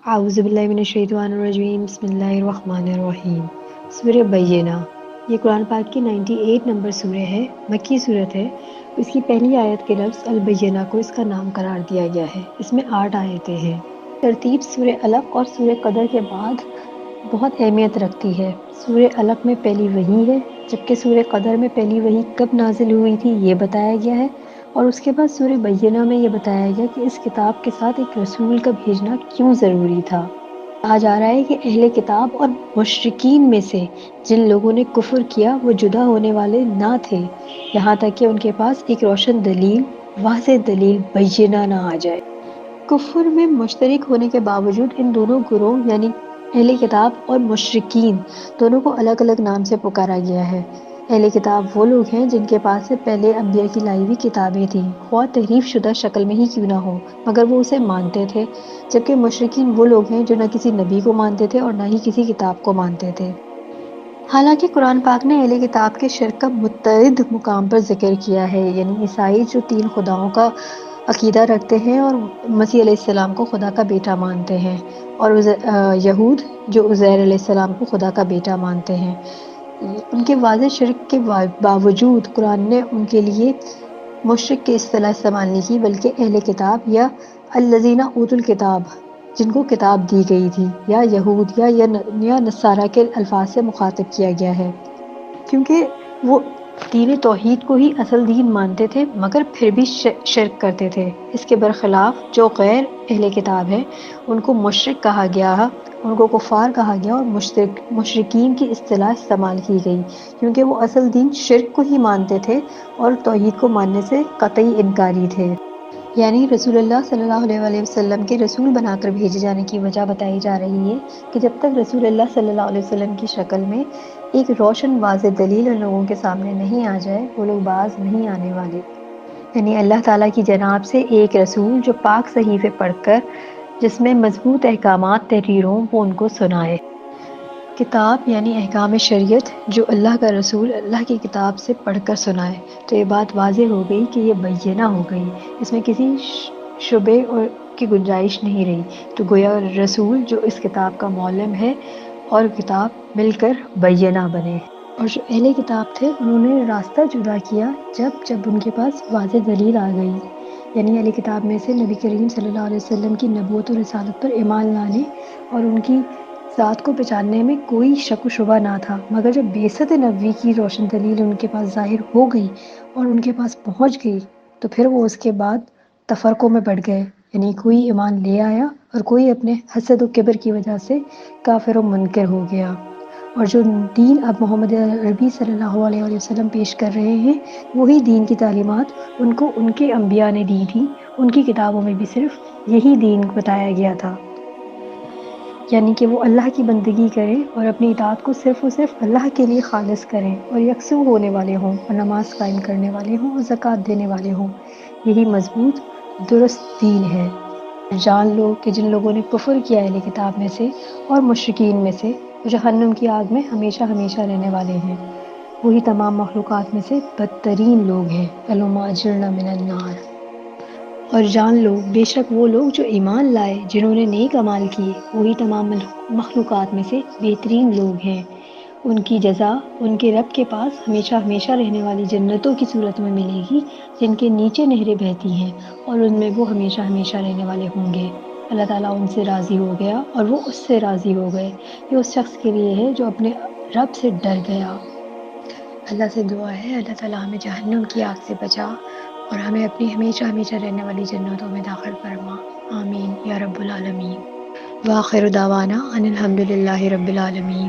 اعوذ باللہ من الشیطان الرجیم، بسم اللہ الرحمن الرحیم۔ سورہ بینہ، یہ قرآن پاک کی 98 نمبر سورہ ہے، مکی صورت ہے۔ اس کی پہلی آیت کے لفظ البینہ کو اس کا نام قرار دیا گیا ہے۔ اس میں 8 آیتیں ہیں۔ ترتیب سورہ علق اور سورہ قدر کے بعد بہت اہمیت رکھتی ہے۔ سورہ علق میں پہلی وحی ہے، جبکہ سورہ قدر میں پہلی وحی کب نازل ہوئی تھی یہ بتایا گیا ہے، اور اس کے بعد سورہ بینہ میں یہ بتایا گیا کہ اس کتاب کے ساتھ ایک رسول کا بھیجنا کیوں ضروری تھا۔ کہا جا رہا ہے کہ اہل کتاب اور مشرکین میں سے جن لوگوں نے کفر کیا وہ جدا ہونے والے نہ تھے، یہاں تک کہ ان کے پاس ایک روشن دلیل، واضح دلیل بینہ نہ آ جائے۔ کفر میں مشترک ہونے کے باوجود ان دونوں گروہ یعنی اہل کتاب اور مشرکین دونوں کو الگ الگ نام سے پکارا گیا ہے۔ اہل کتاب وہ لوگ ہیں جن کے پاس سے پہلے انبیاء کی لائی ہوئی کتابیں تھیں، خواہ تحریف شدہ شکل میں ہی کیوں نہ ہو، مگر وہ اسے مانتے تھے، جبکہ مشرکین وہ لوگ ہیں جو نہ کسی نبی کو مانتے تھے اور نہ ہی کسی کتاب کو مانتے تھے۔ حالانکہ قرآن پاک نے اہل کتاب کے شرک کا متعدد مقام پر ذکر کیا ہے، یعنی عیسائی جو 3 خداؤں کا عقیدہ رکھتے ہیں اور مسیح علیہ السلام کو خدا کا بیٹا مانتے ہیں، اور یہود جو عزیر علیہ السلام کو خدا کا بیٹا مانتے ہیں، ان کے واضح شرک کے باوجود قرآن نے ان کے لیے مشرک کی اصطلاح استعمال نہیں کی، بلکہ اہل کتاب یا الذین اوتوا الکتاب جن کو کتاب دی گئی تھی، یا یہود یا نصارہ کے الفاظ سے مخاطب کیا گیا ہے، کیونکہ وہ دین توحید کو ہی اصل دین مانتے تھے مگر پھر بھی شرک کرتے تھے۔ اس کے برخلاف جو غیر اہل کتاب ہیں ان کو مشرک کہا گیا، ان کو کفار کہا گیا اور مشرکین کی اصطلاح استعمال کی گئی، کیونکہ وہ اصل دین شرک کو ہی مانتے تھے اور توحید کو ماننے سے قطعی انکاری تھے۔ یعنی رسول اللہ صلی اللہ علیہ وسلم کے رسول بنا کر بھیجے جانے کی وجہ بتائی جا رہی ہے کہ جب تک رسول اللہ صلی اللہ علیہ وسلم کی شکل میں ایک روشن واضح دلیل ان لوگوں کے سامنے نہیں آ جائے، وہ لوگ باز نہیں آنے والے۔ یعنی اللہ تعالیٰ کی جناب سے ایک رسول جو پاک صحیفے پڑھ کر جس میں مضبوط احکامات تحریر ہوں وہ ان کو سنائے۔ کتاب یعنی احکام شریعت جو اللہ کا رسول اللہ کی کتاب سے پڑھ کر سنائے، تو یہ بات واضح ہو گئی کہ یہ بینہ ہو گئی، اس میں کسی شبے اور کی گنجائش نہیں رہی۔ تو گویا رسول جو اس کتاب کا معلم ہے اور کتاب مل کر بینہ بنے، اور جو اہل کتاب تھے انہوں نے راستہ جدا کیا جب ان کے پاس واضح دلیل آ گئی۔ یعنی اہل کتاب میں سے نبی کریم صلی اللہ علیہ وسلم کی نبوت و رسالت پر ایمان لانے اور ان کی ذات کو پہچاننے میں کوئی شک و شبہ نہ تھا، مگر جب بعثت نبوی کی روشن دلیل ان کے پاس ظاہر ہو گئی اور ان کے پاس پہنچ گئی تو پھر وہ اس کے بعد تفرقوں میں بڑھ گئے، یعنی کوئی ایمان لے آیا اور کوئی اپنے حسد و کبر کی وجہ سے کافر و منکر ہو گیا۔ اور جو دین اب محمد عربی صلی اللہ علیہ وسلم پیش کر رہے ہیں وہی دین کی تعلیمات ان کو ان کے انبیاء نے دی تھی، ان کی کتابوں میں بھی صرف یہی دین بتایا گیا تھا، یعنی کہ وہ اللہ کی بندگی کریں اور اپنی اطاعت کو صرف اور صرف اللہ کے لیے خالص کریں اور یکسو ہونے والے ہوں اور نماز قائم کرنے والے ہوں اور زکوٰۃ دینے والے ہوں۔ یہی مضبوط درست دین ہے۔ جان لو کہ جن لوگوں نے کفر کیا اہل کتاب میں سے اور مشرکین میں سے وہ جہنم کی آگ میں ہمیشہ ہمیشہ رہنے والے ہیں، وہی تمام مخلوقات میں سے بدترین لوگ ہیں۔ اللہم اجرنا من النار۔ اور جان لو بے شک وہ لوگ جو ایمان لائے، جنہوں نے نیک اعمال کیے، وہی تمام مخلوقات میں سے بہترین لوگ ہیں۔ ان کی جزا ان کے رب کے پاس ہمیشہ ہمیشہ رہنے والی جنتوں کی صورت میں ملے گی، جن کے نیچے نہریں بہتی ہیں اور ان میں وہ ہمیشہ ہمیشہ رہنے والے ہوں گے۔ اللہ تعالیٰ ان سے راضی ہو گیا اور وہ اس سے راضی ہو گئے۔ یہ اس شخص کے لیے ہے جو اپنے رب سے ڈر گیا۔ اللہ سے دعا ہے اللہ تعالیٰ ہمیں جہنم کی آگ سے بچا اور ہمیں اپنی ہمیشہ ہمیشہ رہنے والی جنتوں میں داخل فرما، آمین یا رب العالمین۔ وآخر دعوانا ان الحمد للہ رب العالمین۔